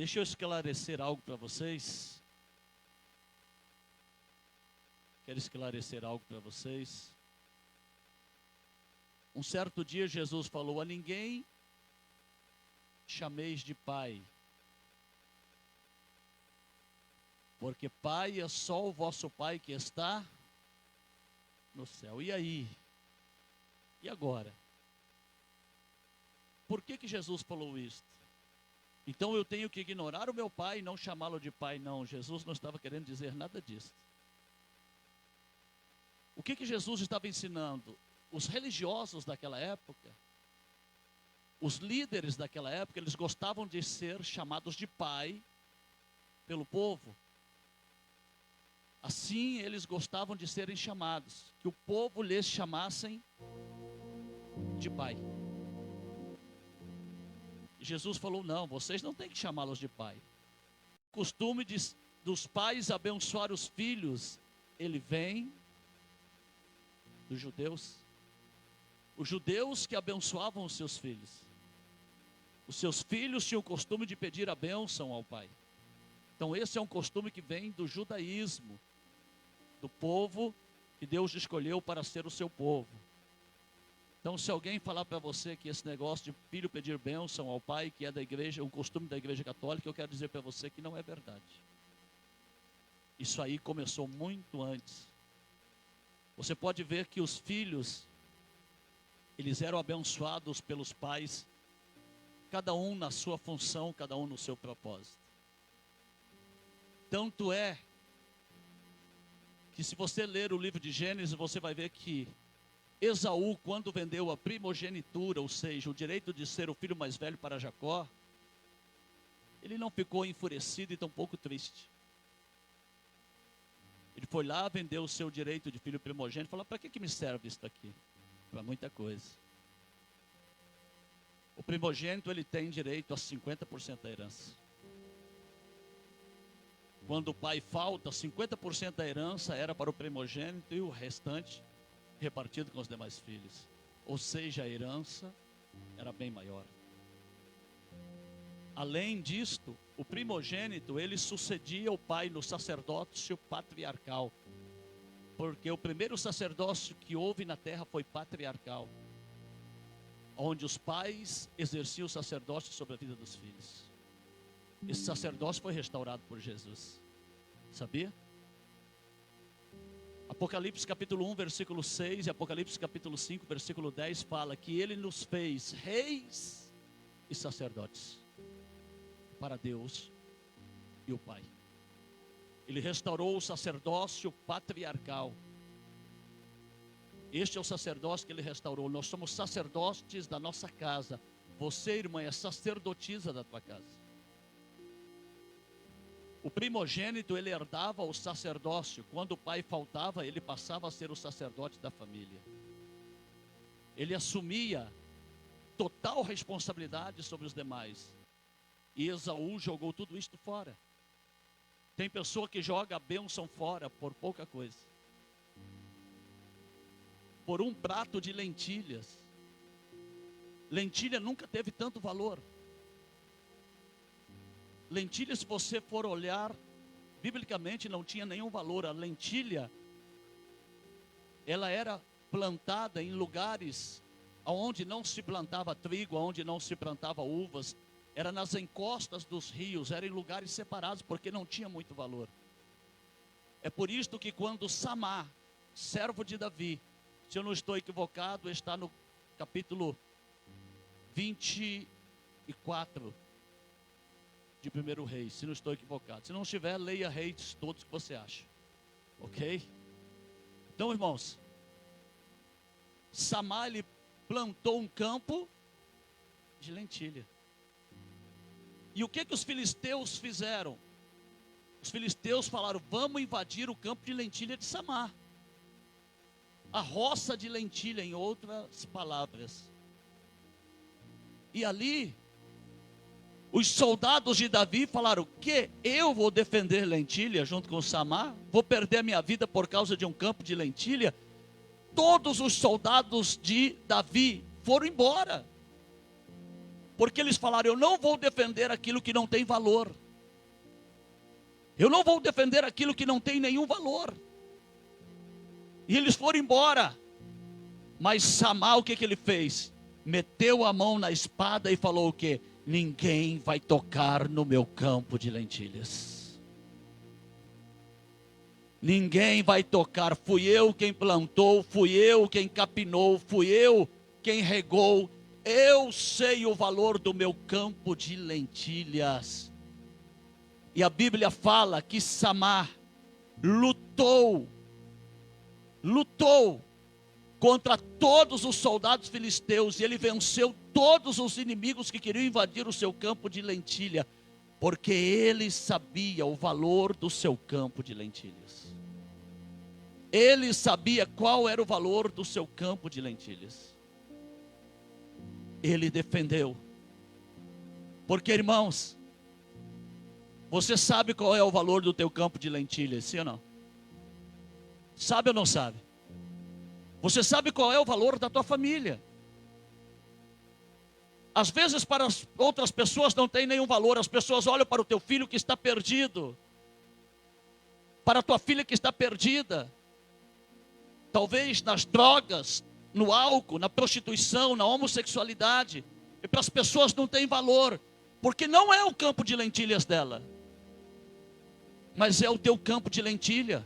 Deixa eu esclarecer algo para vocês. Quero esclarecer algo para vocês. Um certo dia Jesus falou: a ninguém chameis de pai, porque pai é só o vosso pai que está no céu. E aí? E agora? Por que Jesus falou isso? Então eu tenho que ignorar o meu pai e não chamá-lo de pai? Não, Jesus não estava querendo dizer nada disso. O que Jesus estava ensinando? Os religiosos daquela época, os líderes daquela época, eles gostavam de ser chamados de pai pelo povo. Assim eles gostavam de serem chamados, que o povo lhes chamassem de pai. Jesus falou: não, vocês não têm que chamá-los de pai. O costume dos pais abençoar os filhos, ele vem dos judeus. Os judeus que abençoavam os seus filhos. Os seus filhos tinham o costume de pedir a bênção ao pai. Então esse é um costume que vem do judaísmo, do povo que Deus escolheu para ser o seu povo. Então se alguém falar para você que esse negócio de filho pedir bênção ao pai, que é da igreja, um costume da igreja católica, eu quero dizer para você que não é verdade. Isso aí começou muito antes. Você pode ver que os filhos, eles eram abençoados pelos pais, cada um na sua função, cada um no seu propósito. Tanto é que se você ler o livro de Gênesis, você vai ver que Esaú, quando vendeu a primogenitura, ou seja, o direito de ser o filho mais velho para Jacó, ele não ficou enfurecido e tampouco triste. Ele foi lá, vendeu o seu direito de filho primogênito, falou: para que me serve isso daqui? Para muita coisa. O primogênito, ele tem direito a 50% da herança. Quando o pai falta, 50% da herança era para o primogênito e o restante repartido com os demais filhos. Ou seja, a herança era bem maior. Além disto, o primogênito, ele sucedia o pai no sacerdócio patriarcal. Porque o primeiro sacerdócio que houve na terra foi patriarcal, onde os pais exerciam o sacerdócio sobre a vida dos filhos. Esse sacerdócio foi restaurado por Jesus. Sabia? Apocalipse capítulo 1, versículo 6 e Apocalipse capítulo 5, versículo 10 fala que ele nos fez reis e sacerdotes para Deus e o Pai. Ele restaurou o sacerdócio patriarcal. Este é o sacerdócio que ele restaurou. Nós somos sacerdotes da nossa casa. Você, irmã, é sacerdotisa da tua casa. O primogênito, ele herdava o sacerdócio. Quando o pai faltava, ele passava a ser o sacerdote da família. Ele assumia total responsabilidade sobre os demais. E Esaú jogou tudo isto fora. Tem pessoa que joga a bênção fora por pouca coisa. Por um prato de lentilhas. Lentilha nunca teve tanto valor. Lentilha, se você for olhar, biblicamente não tinha nenhum valor. A lentilha, ela era plantada em lugares onde não se plantava trigo, onde não se plantava uvas. Era nas encostas dos rios, era em lugares separados, porque não tinha muito valor. É por isto que quando Samá, servo de Davi, se eu não estou equivocado, está no capítulo 24 de 1 Reis, se não estou equivocado. Se não estiver, leia Reis todos que você acha. Ok? Então, irmãos, Samá, ele plantou um campo de lentilha. E o que os filisteus fizeram? Os filisteus falaram: vamos invadir o campo de lentilha de Samá. A roça de lentilha, em outras palavras. E ali, os soldados de Davi falaram: que eu vou defender lentilha junto com Samá? Vou perder a minha vida por causa de um campo de lentilha? Todos os soldados de Davi foram embora. Porque eles falaram: eu não vou defender aquilo que não tem valor. Eu não vou defender aquilo que não tem nenhum valor. E eles foram embora. Mas Samar, o que ele fez? Meteu a mão na espada e falou o quê? Ninguém vai tocar no meu campo de lentilhas. Ninguém vai tocar. Fui eu quem plantou, fui eu quem capinou, fui eu quem regou. Eu sei o valor do meu campo de lentilhas. E a Bíblia fala que Samar lutou contra todos os soldados filisteus, e ele venceu todos os inimigos que queriam invadir o seu campo de lentilha, porque ele sabia o valor do seu campo de lentilhas. Ele sabia qual era o valor do seu campo de lentilhas. Ele defendeu. Porque, irmãos, você sabe qual é o valor do teu campo de lentilhas, sim ou não? Sabe ou não sabe? Você sabe qual é o valor da tua família. Às vezes para as outras pessoas não tem nenhum valor. As pessoas olham para o teu filho que está perdido, para a tua filha que está perdida, talvez nas drogas, no álcool, na prostituição, na homossexualidade. E para as pessoas não tem valor, porque não é o campo de lentilhas dela, mas é o teu campo de lentilha.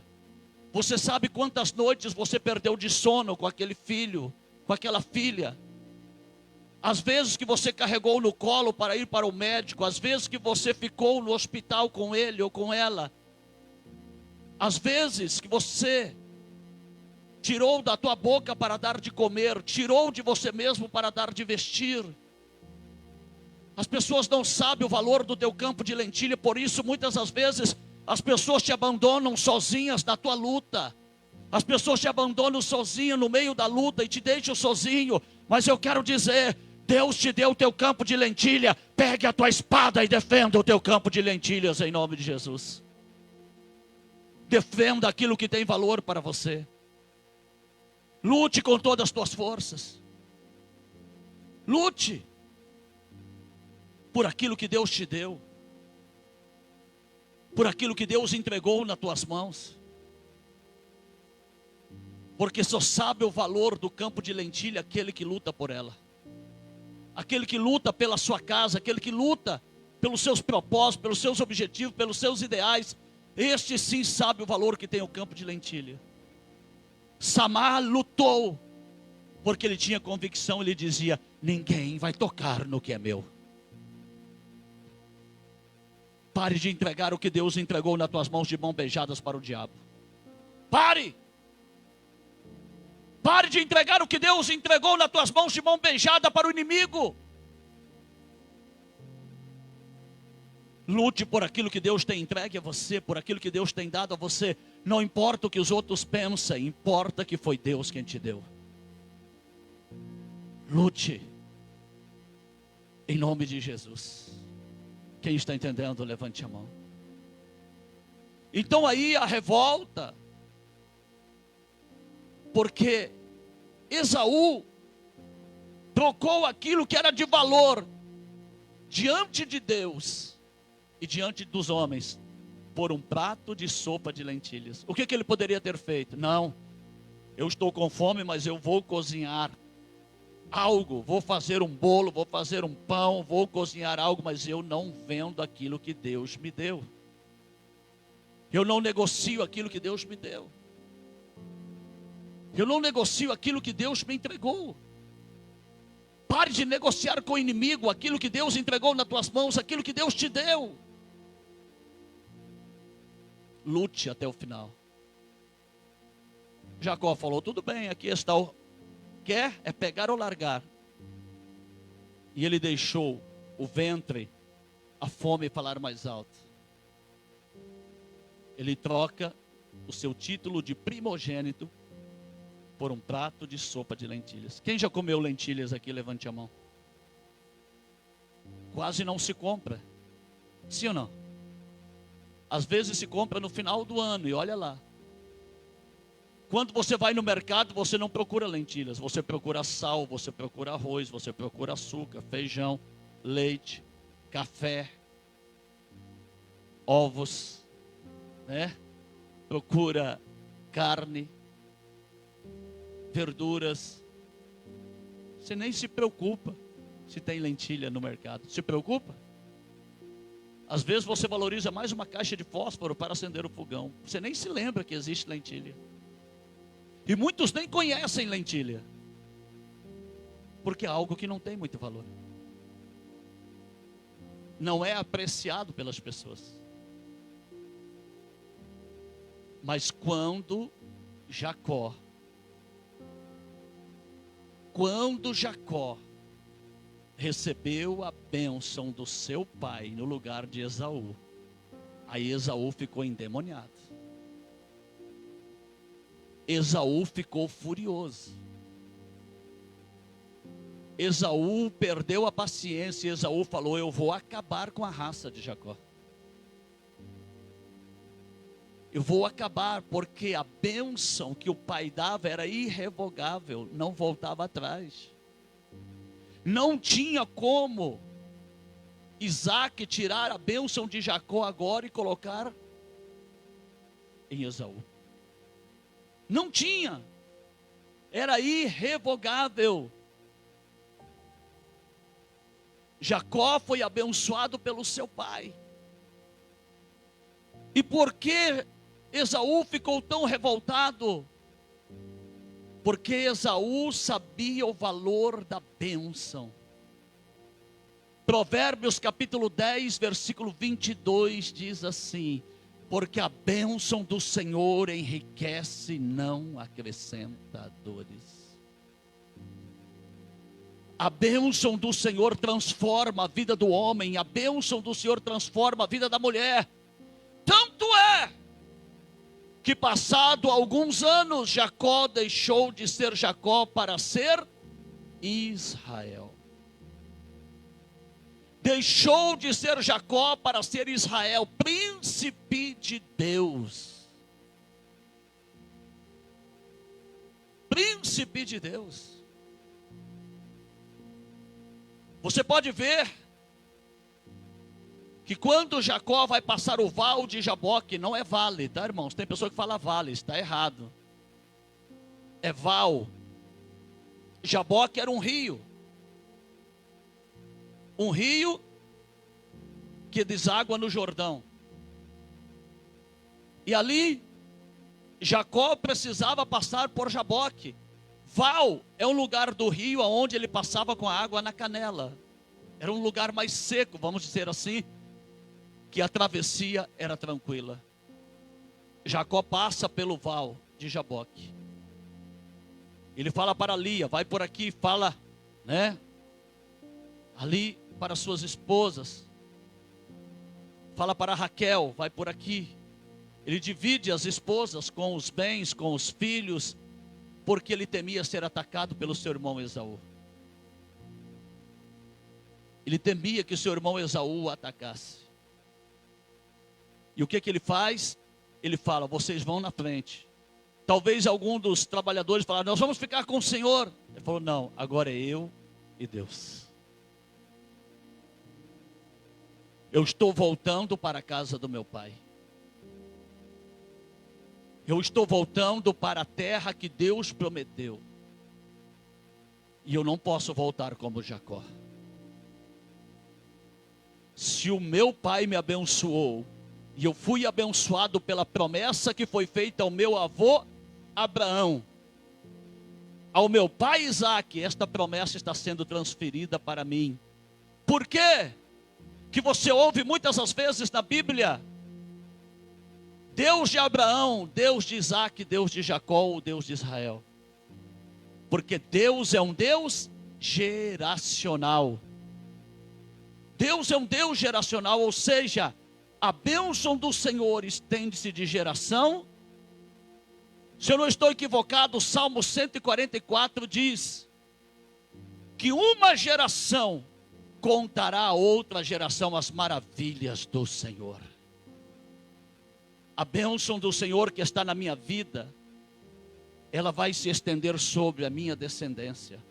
Você sabe quantas noites você perdeu de sono com aquele filho, com aquela filha. Às vezes que você carregou no colo para ir para o médico, às vezes que você ficou no hospital com ele ou com ela. Às vezes que você tirou da tua boca para dar de comer, tirou de você mesmo para dar de vestir. As pessoas não sabem o valor do teu campo de lentilha, por isso muitas das vezes as pessoas te abandonam sozinhas na tua luta. As pessoas te abandonam sozinha no meio da luta e te deixam sozinho. Mas eu quero dizer, Deus te deu o teu campo de lentilha. Pegue a tua espada e defenda o teu campo de lentilhas em nome de Jesus. Defenda aquilo que tem valor para você. Lute com todas as tuas forças. Lute por aquilo que Deus te deu, por aquilo que Deus entregou nas tuas mãos. Porque só sabe o valor do campo de lentilha aquele que luta por ela, aquele que luta pela sua casa, aquele que luta pelos seus propósitos, pelos seus objetivos, pelos seus ideais. Este sim sabe o valor que tem o campo de lentilha. Samar lutou, porque ele tinha convicção, ele dizia: ninguém vai tocar no que é meu. Pare de entregar o que Deus entregou nas tuas mãos de mãos beijadas para o diabo. Pare! Pare de entregar o que Deus entregou nas tuas mãos de mão beijada para o inimigo. Lute por aquilo que Deus tem entregue a você, por aquilo que Deus tem dado a você. Não importa o que os outros pensam, importa que foi Deus quem te deu. Lute em nome de Jesus. Quem está entendendo, levante a mão. Então aí a revolta, porque Esaú trocou aquilo que era de valor diante de Deus e diante dos homens por um prato de sopa de lentilhas. O que ele poderia ter feito? Não, eu estou com fome, mas eu vou cozinhar algo, vou fazer um bolo, vou fazer um pão, vou cozinhar algo, mas eu não vendo aquilo que Deus me deu. Eu não negocio aquilo que Deus me deu. Eu não negocio aquilo que Deus me entregou. Pare de negociar com o inimigo aquilo que Deus entregou nas tuas mãos, aquilo que Deus te deu. Lute até o final. Jacó falou: tudo bem, aqui está o... Quer é pegar ou largar. E ele deixou o ventre, a fome falar mais alto. Ele troca o seu título de primogênito por um prato de sopa de lentilhas. Quem já comeu lentilhas aqui, levante a mão. Quase não se compra. Sim ou não? Às vezes se compra no final do ano e olha lá. Quando você vai no mercado, você não procura lentilhas, você procura sal, você procura arroz, você procura açúcar, feijão. leite, café, ovos, né? Procura carne, verduras. Você nem se preocupa se tem lentilha no mercado. Se preocupa? Às vezes você valoriza mais uma caixa de fósforo para acender o fogão. Você nem se lembra que existe lentilha. E muitos nem conhecem lentilha, porque é algo que não tem muito valor. Não é apreciado pelas pessoas. Mas quando Jacó recebeu a bênção do seu pai no lugar de Esaú, aí Esaú ficou endemoniado. Esaú ficou furioso. Esaú perdeu a paciência. Esaú falou: eu vou acabar com a raça de Jacó. Eu vou acabar, porque a bênção que o pai dava era irrevogável, não voltava atrás. Não tinha como Isaac tirar a bênção de Jacó agora e colocar em Esaú. Não tinha. Era irrevogável. Jacó foi abençoado pelo seu pai. E por que Esaú ficou tão revoltado? Porque Esaú sabia o valor da bênção. Provérbios capítulo 10, versículo 22 diz assim: porque a bênção do Senhor enriquece e não acrescenta dores. A bênção do Senhor transforma a vida do homem, a bênção do Senhor transforma a vida da mulher. Tanto é que, passado alguns anos, Jacó deixou de ser Jacó para ser Israel. Deixou de ser Jacó para ser Israel, príncipe de Deus. Príncipe de Deus. Você pode ver que quando Jacó vai passar o val de Jaboque, não é vale, tá, irmãos? Tem pessoa que fala vale, está errado. É val. Jaboque era um rio. Um rio que deságua no Jordão. E ali, Jacó precisava passar por Jaboque. Val é um lugar do rio onde ele passava com a água na canela. Era um lugar mais seco, vamos dizer assim, que a travessia era tranquila. Jacó passa pelo val de Jaboque. Ele fala para Lia: vai por aqui, fala, né? Ali para suas esposas. Fala para Raquel: vai por aqui. Ele divide as esposas com os bens, com os filhos, porque ele temia ser atacado pelo seu irmão Esaú. Ele temia que o seu irmão Esaú o atacasse. E o que ele faz? Ele fala: vocês vão na frente. Talvez algum dos trabalhadores falaram: nós vamos ficar com o Senhor. Ele falou: não, agora é eu e Deus. Eu estou voltando para a casa do meu pai. Eu estou voltando para a terra que Deus prometeu. E eu não posso voltar como Jacó. Se o meu pai me abençoou, e eu fui abençoado pela promessa que foi feita ao meu avô Abraão, ao meu pai Isaac, esta promessa está sendo transferida para mim. Por quê? Que você ouve muitas as vezes na Bíblia: Deus de Abraão, Deus de Isaac, Deus de Jacó, o Deus de Israel. Porque Deus é um Deus geracional. Deus é um Deus geracional, ou seja, a bênção do Senhor estende-se de geração. Se eu não estou equivocado, o Salmo 144 diz que uma geração contará a outra geração as maravilhas do Senhor. A bênção do Senhor que está na minha vida, ela vai se estender sobre a minha descendência.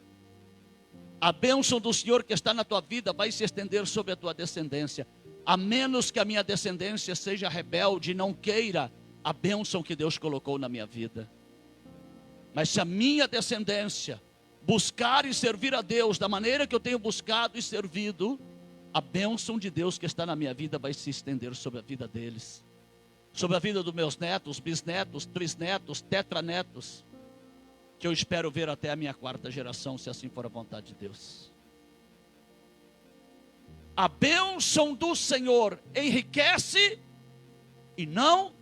A bênção do Senhor que está na tua vida vai se estender sobre a tua descendência. A menos que a minha descendência seja rebelde e não queira a bênção que Deus colocou na minha vida. Mas se a minha descendência buscar e servir a Deus da maneira que eu tenho buscado e servido, a bênção de Deus que está na minha vida vai se estender sobre a vida deles. Sobre a vida dos meus netos, bisnetos, trisnetos, tetranetos, que eu espero ver até a minha 4ª geração, se assim for a vontade de Deus. A bênção do Senhor enriquece e não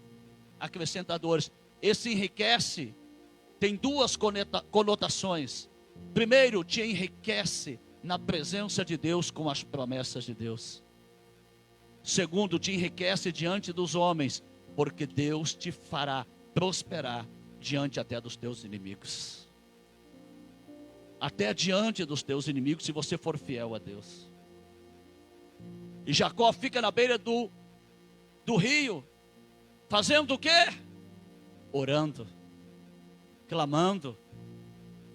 acrescenta dores. Esse enriquece tem 2 conotações. Primeiro, te enriquece na presença de Deus com as promessas de Deus. Segundo, te enriquece diante dos homens, porque Deus te fará prosperar diante até dos teus inimigos. Até diante dos teus inimigos, se você for fiel a Deus. E Jacó fica na beira do rio, fazendo o quê? Orando, clamando,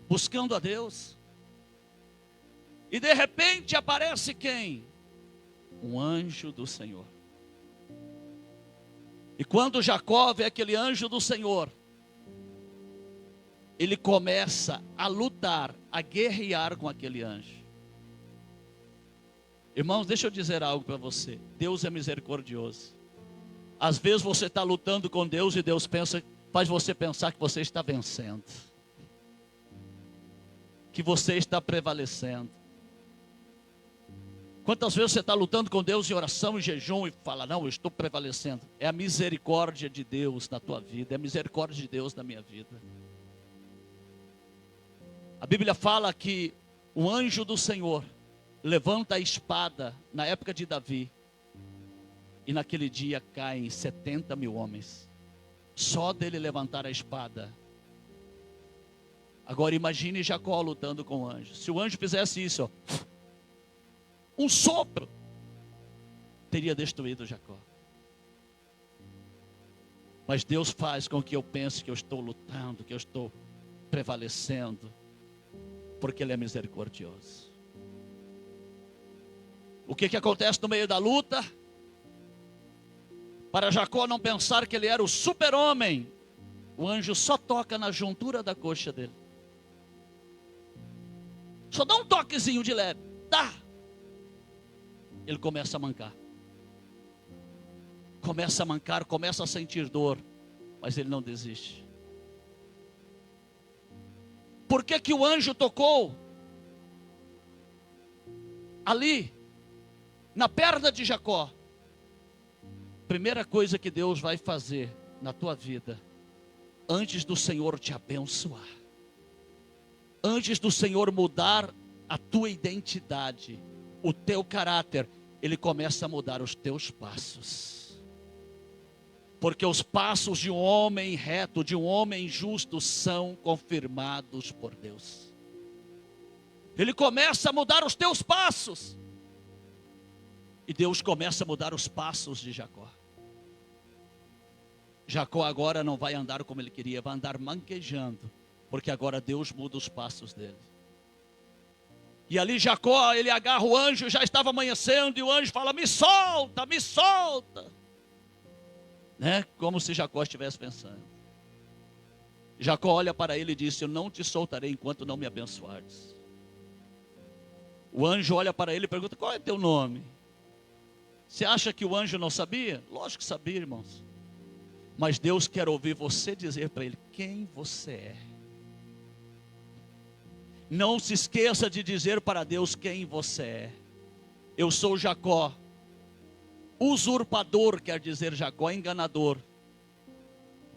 buscando a Deus. E de repente aparece quem? Um anjo do Senhor. E quando Jacó vê aquele anjo do Senhor, ele começa a lutar, a guerrear com aquele anjo. Irmãos, deixa eu dizer algo para você. Deus é misericordioso. Às vezes você está lutando com Deus e Deus faz você pensar que você está vencendo, que você está prevalecendo. Quantas vezes você está lutando com Deus em oração e jejum e fala, não, eu estou prevalecendo. É a misericórdia de Deus na tua vida, é a misericórdia de Deus na minha vida. A Bíblia fala que o anjo do Senhor levanta a espada na época de Davi, e naquele dia caem 70 mil homens, só dele levantar a espada. Agora imagine Jacó lutando com o anjo. Se o anjo fizesse isso, ó, um sopro, teria destruído Jacó. Mas Deus faz com que eu pense que eu estou lutando, que eu estou prevalecendo, porque Ele é misericordioso. O que acontece no meio da luta? Para Jacó não pensar que ele era o super-homem, o anjo só toca na juntura da coxa dele. Só dá um toquezinho de leve. Dá. Ele começa a mancar. Começa a mancar, começa a sentir dor. Mas ele não desiste. Por que o anjo tocou ali, na perna de Jacó? Primeira coisa que Deus vai fazer na tua vida, antes do Senhor te abençoar, antes do Senhor mudar a tua identidade, o teu caráter, Ele começa a mudar os teus passos. Porque os passos de um homem reto, de um homem justo, são confirmados por Deus. Ele começa a mudar os teus passos. E Deus começa a mudar os passos de Jacó. Jacó agora não vai andar como ele queria, vai andar manquejando, porque agora Deus muda os passos dele. E ali Jacó, ele agarra o anjo, já estava amanhecendo, e o anjo fala, me solta, me solta. Né? Como se Jacó estivesse pensando. Jacó olha para ele e disse, eu não te soltarei enquanto não me abençoares. O anjo olha para ele e pergunta, qual é teu nome? Você acha que o anjo não sabia? Lógico que sabia, irmãos. Mas Deus quer ouvir você dizer para ele, quem você é. Não se esqueça de dizer para Deus quem você é. Eu sou Jacó. Usurpador quer dizer Jacó, enganador.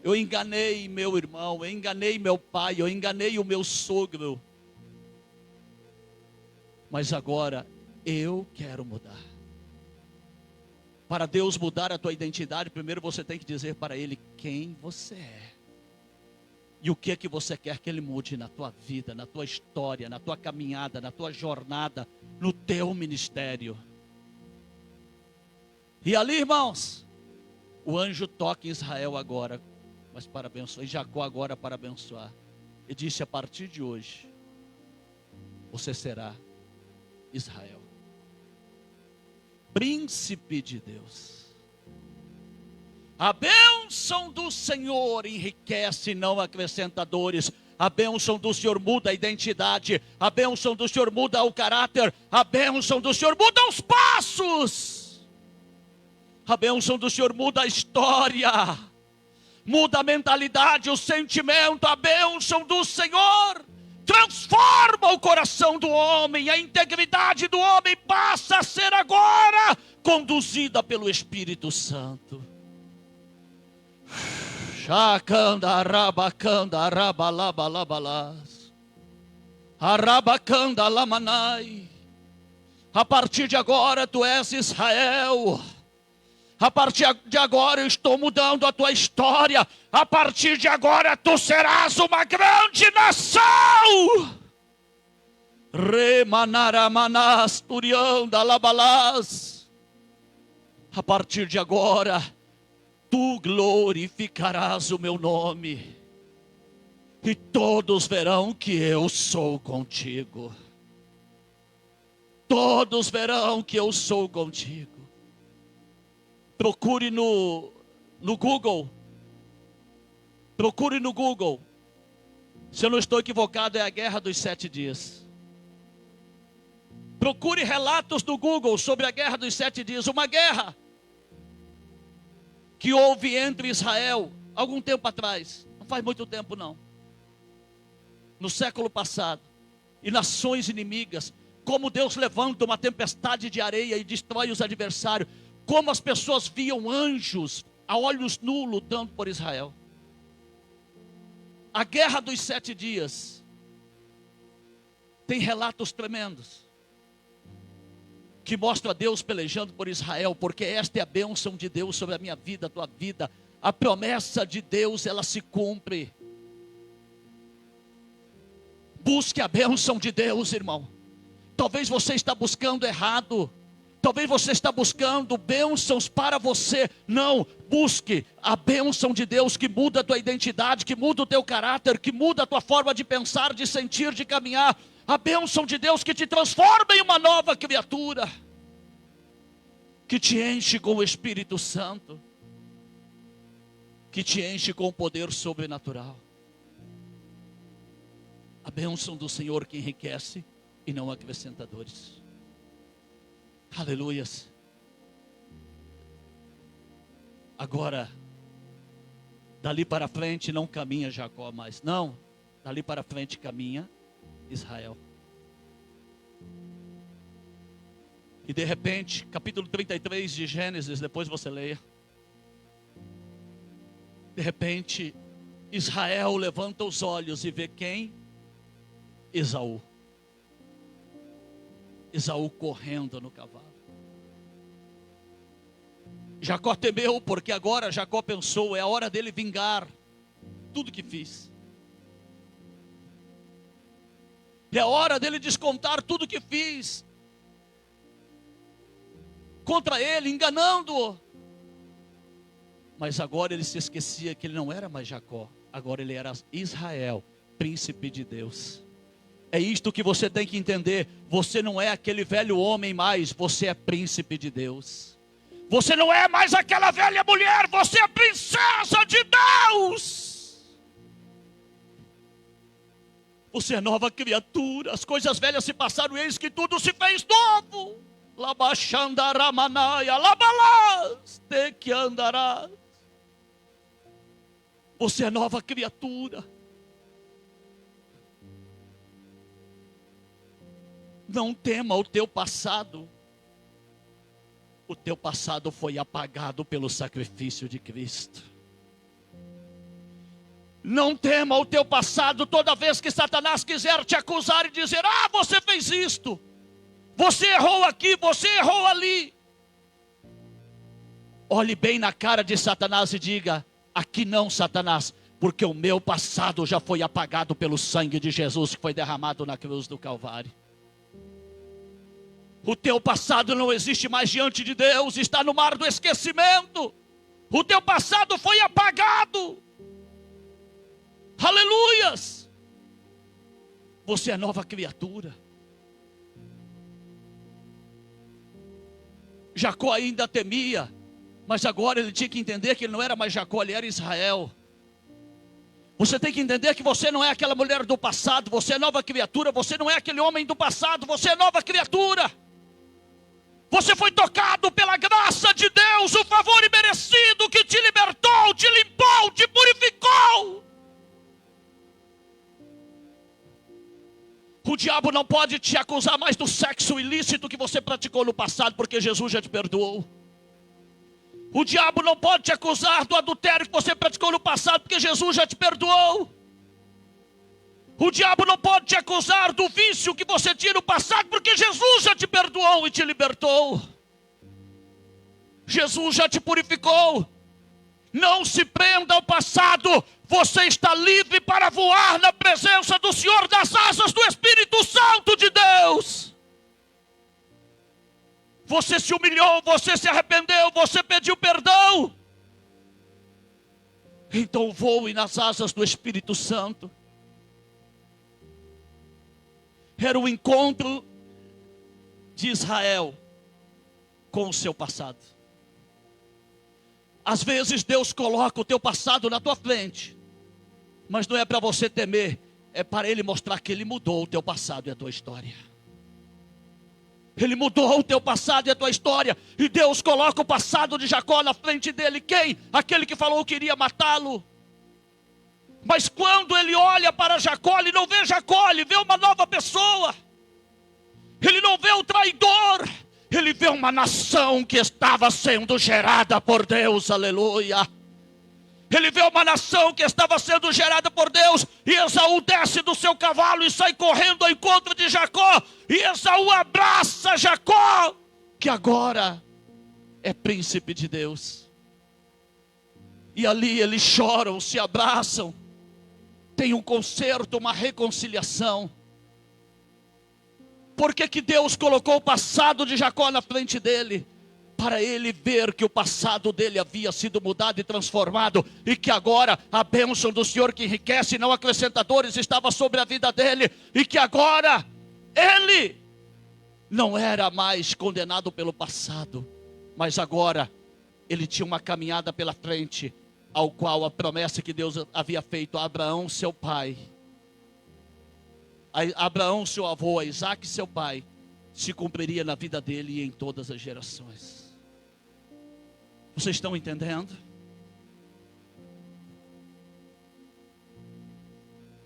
Eu enganei meu irmão, eu enganei meu pai, eu enganei o meu sogro. Mas agora eu quero mudar. Para Deus mudar a tua identidade, primeiro você tem que dizer para Ele quem você é. E o que é que você quer que Ele mude na tua vida, na tua história, na tua caminhada, na tua jornada, no teu ministério. E ali, irmãos, o anjo toca em Israel agora, mas para abençoar, e Jacó agora para abençoar. E disse, a partir de hoje, você será Israel. Príncipe de Deus. A bênção do Senhor enriquece e não acrescenta dores. A bênção do Senhor muda a identidade. A bênção do Senhor muda o caráter. A bênção do Senhor muda os passos. A bênção do Senhor muda a história. Muda a mentalidade, o sentimento. A bênção do Senhor transforma o coração do homem. A integridade do homem passa a ser agora conduzida pelo Espírito Santo. Shakanda arabakanda arabalabalabalas. Arabakanda lamanai. A partir de agora tu és Israel. A partir de agora eu estou mudando a tua história. A partir de agora tu serás uma grande nação. Remanaramanas turianda labalas. A partir de agora tu glorificarás o meu nome. E todos verão que eu sou contigo. Todos verão que eu sou contigo. Procure no Google. Procure no Google. Se eu não estou equivocado, é a Guerra dos 7 Dias. Procure relatos no Google sobre a Guerra dos 7 Dias. Uma guerra que houve entre Israel, algum tempo atrás. Não faz muito tempo não. No século passado. E nações inimigas. Como Deus levanta uma tempestade de areia e destrói os adversários. Como as pessoas viam anjos a olhos nus lutando por Israel. A Guerra dos 7 Dias tem relatos tremendos que mostram a Deus pelejando por Israel, porque esta é a bênção de Deus sobre a minha vida, a tua vida. A promessa de Deus, ela se cumpre. Busque a bênção de Deus, irmão. Talvez você está buscando errado. Talvez você está buscando bênçãos para você. Não, busque a bênção de Deus que muda a tua identidade, que muda o teu caráter, que muda a tua forma de pensar, de sentir, de caminhar. A bênção de Deus que te transforma em uma nova criatura. Que te enche com o Espírito Santo. Que te enche com o poder sobrenatural. A bênção do Senhor que enriquece e não acrescenta dores. Aleluias. Agora, dali para frente não caminha Jacó mais. Não, dali para frente caminha Israel. E de repente, capítulo 33 de Gênesis, depois você leia. De repente, Israel levanta os olhos e vê quem? Esaú. Esaú correndo no cavalo. Jacó temeu, porque agora Jacó pensou, é a hora dele vingar tudo que fiz. É a hora dele descontar tudo que fiz contra ele, enganando-o. Mas agora ele se esquecia que ele não era mais Jacó. Agora ele era Israel, príncipe de Deus. É isto que você tem que entender. Você não é aquele velho homem mais, você é príncipe de Deus. Você não é mais aquela velha mulher, você é princesa de Deus. Você é nova criatura. As coisas velhas se passaram, eis que tudo se fez novo. Labachandaramanaya, labalás, te que andarás. Você é nova criatura. Não tema o teu passado. O teu passado foi apagado pelo sacrifício de Cristo. Não tema o teu passado toda vez que Satanás quiser te acusar e dizer: ah, você fez isto, você errou aqui, você errou ali. Olhe bem na cara de Satanás e diga: aqui não, Satanás, porque o meu passado já foi apagado pelo sangue de Jesus que foi derramado na cruz do Calvário. O teu passado não existe mais diante de Deus, está no mar do esquecimento. O teu passado foi apagado. Aleluias! Você é nova criatura. Jacó ainda temia, mas agora ele tinha que entender que ele não era mais Jacó, ele era Israel. Você tem que entender que você não é aquela mulher do passado, você é nova criatura, você não é aquele homem do passado, você é nova criatura. Você foi tocado pela graça de Deus, o favor imerecido que te libertou, te limpou, te purificou. O diabo não pode te acusar mais do sexo ilícito que você praticou no passado, porque Jesus já te perdoou. O diabo não pode te acusar do adultério que você praticou no passado, porque Jesus já te perdoou. O diabo não pode te acusar do vício que você tinha no passado, porque Jesus já te perdoou e te libertou. Jesus já te purificou. Não se prenda ao passado. Você está livre para voar na presença do Senhor, das asas do Espírito Santo de Deus. Você se humilhou, você se arrependeu, você pediu perdão. Então voe nas asas do Espírito Santo. Era o encontro de Israel com o seu passado. Às vezes Deus coloca o teu passado na tua frente, mas não é para você temer, é para Ele mostrar que Ele mudou o teu passado e a tua história. Ele mudou o teu passado e a tua história. E Deus coloca o passado de Jacó na frente dele. Quem? Aquele que falou que iria matá-lo. Mas quando ele olha para Jacó, ele não vê Jacó, ele vê uma nova pessoa. Ele não vê o traidor. Ele vê uma nação que estava sendo gerada por Deus, aleluia. Ele vê uma nação que estava sendo gerada por Deus. E Esaú desce do seu cavalo e sai correndo ao encontro de Jacó. E Esaú abraça Jacó, que agora é príncipe de Deus. E ali eles choram, se abraçam. Tem um concerto, uma reconciliação. Por que que Deus colocou o passado de Jacó na frente dele? Para ele ver que o passado dele havia sido mudado e transformado, e que agora a bênção do Senhor que enriquece e não acrescenta dores estava sobre a vida dele, e que agora ele não era mais condenado pelo passado, mas agora ele tinha uma caminhada pela frente, ao qual a promessa que Deus havia feito a Abraão, seu pai, a Abraão, seu avô, a Isaac, seu pai, se cumpriria na vida dele e em todas as gerações. Vocês estão entendendo?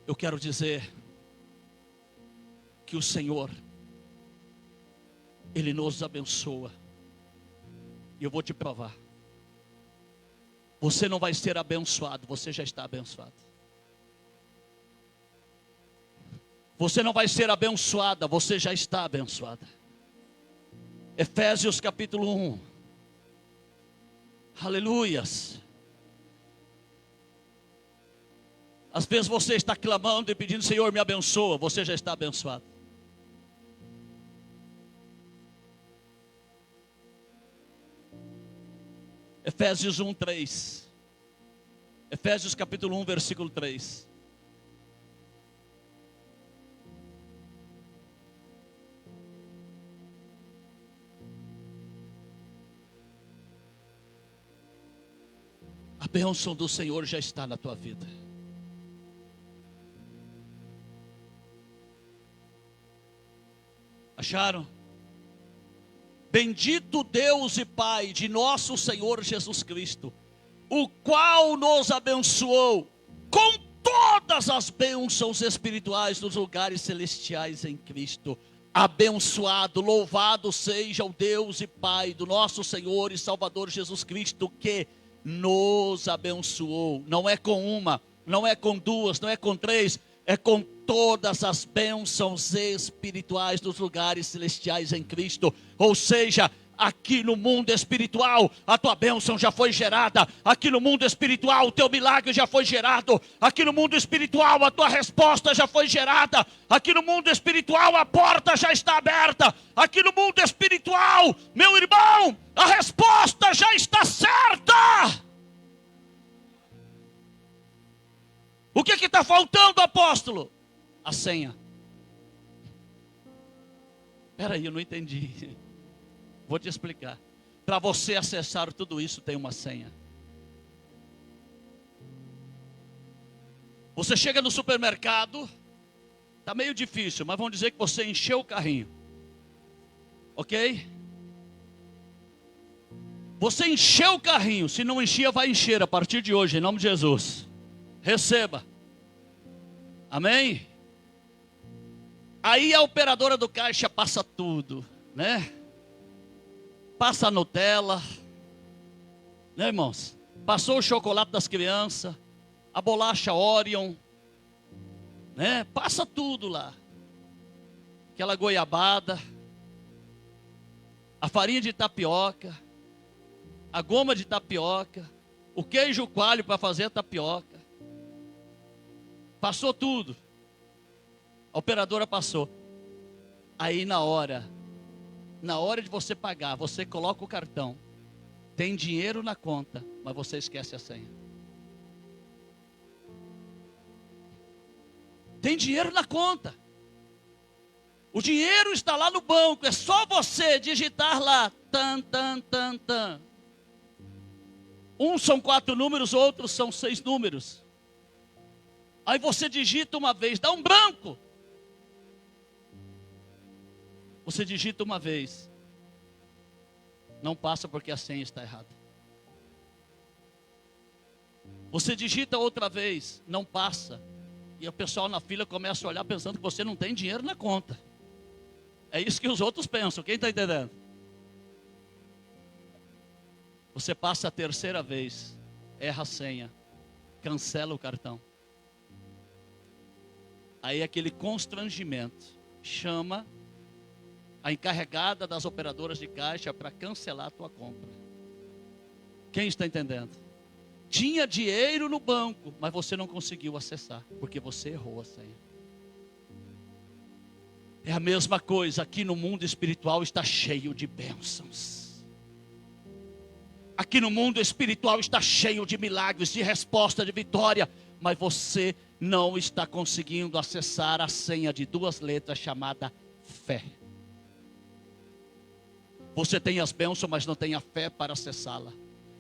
Eu quero dizer que o Senhor, Ele nos abençoa. E eu vou te provar. Você não vai ser abençoado, você já está abençoado. Você não vai ser abençoada, você já está abençoada. Efésios capítulo 1. Aleluias. Às vezes você está clamando e pedindo: Senhor, me abençoa. Você já está abençoado. Efésios 1, 3. Efésios capítulo 1, versículo 3. A bênção do Senhor já está na tua vida. Acharam? Bendito Deus e Pai de nosso Senhor Jesus Cristo, o qual nos abençoou com todas as bênçãos espirituais nos lugares celestiais em Cristo. Abençoado, louvado seja o Deus e Pai do nosso Senhor e Salvador Jesus Cristo, que nos abençoou. Não é com uma, não é com duas, não é com três, é com todas as bênçãos espirituais dos lugares celestiais em Cristo. Ou seja, aqui no mundo espiritual a tua bênção já foi gerada. Aqui no mundo espiritual o teu milagre já foi gerado. Aqui no mundo espiritual a tua resposta já foi gerada. Aqui no mundo espiritual a porta já está aberta. Aqui no mundo espiritual, meu irmão, a resposta já está certa. O que está faltando, apóstolo? A senha. Espera aí, eu não entendi. Vou te explicar. Para você acessar tudo isso tem uma senha. Você chega no supermercado, está meio difícil, mas vamos dizer que você encheu o carrinho. Ok? Você encheu o carrinho, se não enchia, vai encher a partir de hoje, em nome de Jesus. Receba. Amém? Aí a operadora do caixa passa tudo, né? Passa a Nutella, né, irmãos? Passou o chocolate das crianças, a bolacha Orion, né? Passa tudo lá. Aquela goiabada, a farinha de tapioca, a goma de tapioca, o queijo coalho para fazer a tapioca. Passou tudo. A operadora passou. Aí na hora de você pagar, você coloca o cartão. Tem dinheiro na conta, mas você esquece a senha. Tem dinheiro na conta. O dinheiro está lá no banco. É só você digitar lá. Tan, tan, tan, tan. Uns são 4 números, outros são 6 números. Aí você digita uma vez, dá um branco. Você digita uma vez. Não passa porque a senha está errada. Você digita outra vez, não passa. E o pessoal na fila começa a olhar pensando que você não tem dinheiro na conta. É isso que os outros pensam, quem está entendendo? Você passa a terceira vez, erra a senha, cancela o cartão. Aí aquele constrangimento chama a encarregada das operadoras de caixa para cancelar a tua compra. Quem está entendendo? Tinha dinheiro no banco, mas você não conseguiu acessar, porque você errou a senha. É a mesma coisa, aqui no mundo espiritual está cheio de bênçãos. Aqui no mundo espiritual está cheio de milagres, de resposta, de vitória, mas você não está conseguindo acessar a senha de 2 letras chamada fé. Você tem as bênçãos, mas não tem a fé para acessá-la.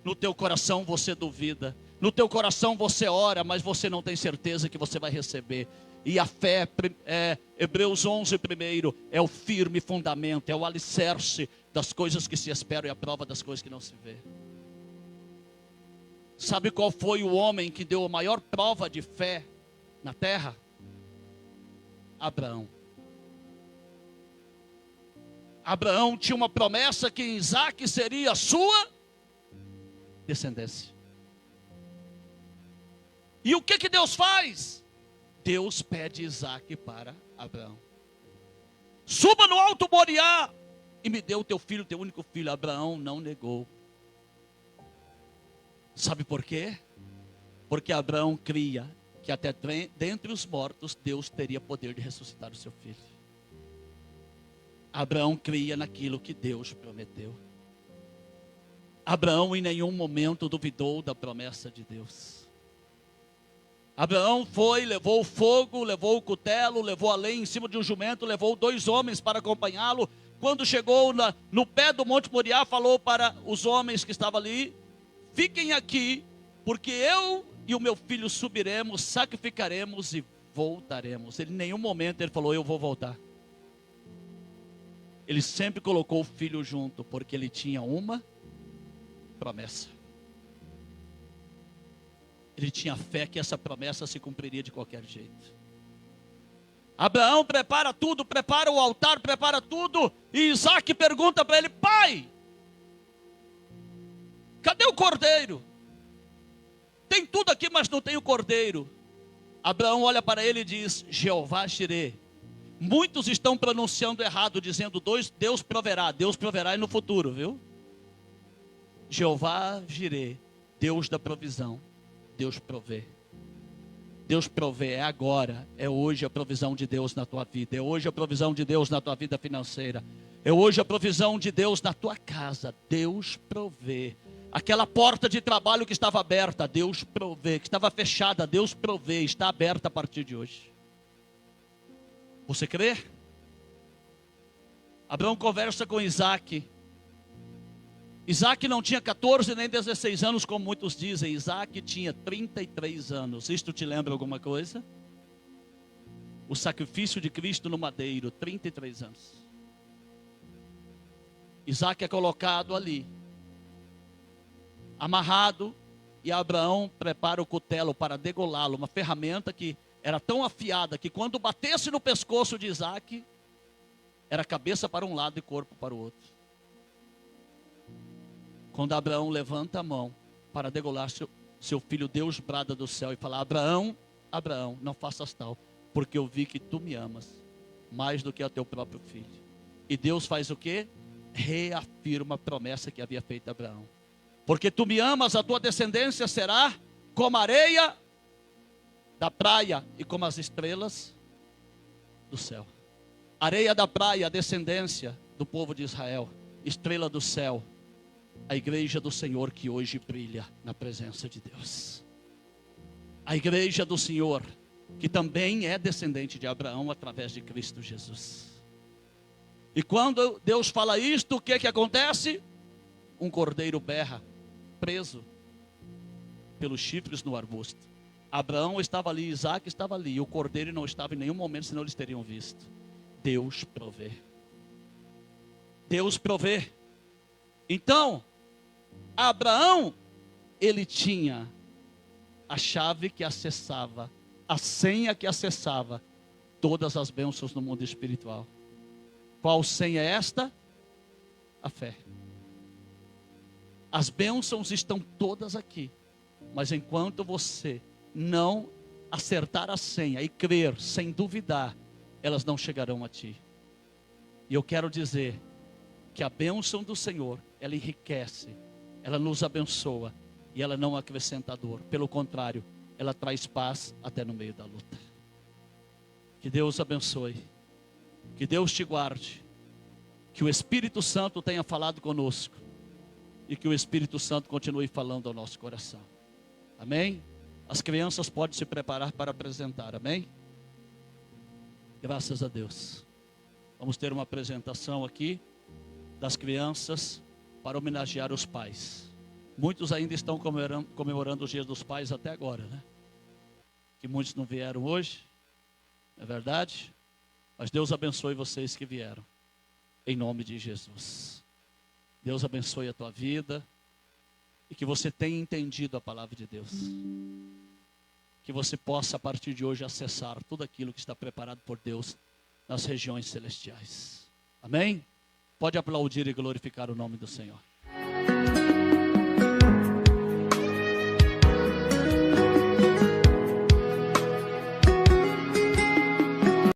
No teu coração você duvida. No teu coração você ora, mas você não tem certeza que você vai receber. E a fé, Hebreus 11 primeiro, é o firme fundamento, é o alicerce das coisas que se esperam e a prova das coisas que não se vê. Sabe qual foi o homem que deu a maior prova de fé na terra? Abraão. Abraão tinha uma promessa que Isaac seria a sua descendência. E o que Deus faz? Deus pede Isaac para Abraão. Suba no alto Moriá e me dê o teu filho, teu único filho. Abraão não negou. Sabe por quê? Porque Abraão cria que até dentre os mortos Deus teria poder de ressuscitar o seu filho. Abraão cria naquilo que Deus prometeu. Abraão em nenhum momento duvidou da promessa de Deus. Abraão foi, levou o fogo, levou o cutelo, levou a lenha em cima de um jumento, levou 2 homens para acompanhá-lo. Quando chegou no pé do Monte Moriá, falou para os homens que estavam ali: fiquem aqui, porque eu e o meu filho subiremos, sacrificaremos e voltaremos. Ele, em nenhum momento ele falou: eu vou voltar. Ele sempre colocou o filho junto, porque ele tinha uma promessa. Ele tinha fé que essa promessa se cumpriria de qualquer jeito. Abraão prepara tudo, prepara o altar, prepara tudo. E Isaac pergunta para ele: pai, cadê o cordeiro? Tem tudo aqui, mas não tem o cordeiro. Abraão olha para ele e diz: Jeová Jireh. Muitos estão pronunciando errado, dizendo Deus proverá e no futuro, viu? Jeová Jireh, Deus da provisão, Deus provê. Deus provê, é agora, é hoje a provisão de Deus na tua vida, é hoje a provisão de Deus na tua vida financeira, é hoje a provisão de Deus na tua casa. Deus provê. Aquela porta de trabalho que estava aberta, Deus provê. Que estava fechada, Deus provê, está aberta a partir de hoje. Você crê? Abraão conversa com Isaac. Isaac não tinha 14 nem 16 anos, como muitos dizem. Isaac tinha 33 anos. Isto te lembra alguma coisa? O sacrifício de Cristo no madeiro, 33 anos. Isaac é colocado ali, amarrado, e Abraão prepara o cutelo para degolá-lo, uma ferramenta que era tão afiada que quando batesse no pescoço de Isaac, era cabeça para um lado e corpo para o outro. Quando Abraão levanta a mão para degolar seu filho, Deus brada do céu e fala: Abraão, Abraão, não faças tal, porque eu vi que tu me amas mais do que a teu próprio filho. E Deus faz o quê? Reafirma a promessa que havia feito a Abraão. Porque tu me amas, a tua descendência será como a areia da praia e como as estrelas do céu. Areia da praia, a descendência do povo de Israel. Estrela do céu, a igreja do Senhor que hoje brilha na presença de Deus. A igreja do Senhor, que também é descendente de Abraão através de Cristo Jesus. E quando Deus fala isto, o que acontece? Um cordeiro berra, preso pelos chifres no arbusto. Abraão estava ali, Isaac estava ali, e o cordeiro não estava em nenhum momento, senão eles teriam visto. Deus provê. Deus provê. Então, Abraão, ele tinha a chave que acessava, a senha que acessava todas as bênçãos no mundo espiritual. Qual senha é esta? A fé. As bênçãos estão todas aqui, mas enquanto você não acertar a senha e crer sem duvidar, elas não chegarão a ti. E eu quero dizer que a bênção do Senhor, ela enriquece, ela nos abençoa e ela não acrescenta dor. Pelo contrário, ela traz paz até no meio da luta. Que Deus abençoe, que Deus te guarde, que o Espírito Santo tenha falado conosco e que o Espírito Santo continue falando ao nosso coração. Amém? As crianças podem se preparar para apresentar, amém? Graças a Deus. Vamos ter uma apresentação aqui das crianças para homenagear os pais. Muitos ainda estão comemorando os dias dos pais até agora, né? Que muitos não vieram hoje, é verdade? Mas Deus abençoe vocês que vieram, em nome de Jesus. Deus abençoe a tua vida e que você tenha entendido a palavra de Deus. Que você possa a partir de hoje acessar tudo aquilo que está preparado por Deus nas regiões celestiais. Amém? Pode aplaudir e glorificar o nome do Senhor.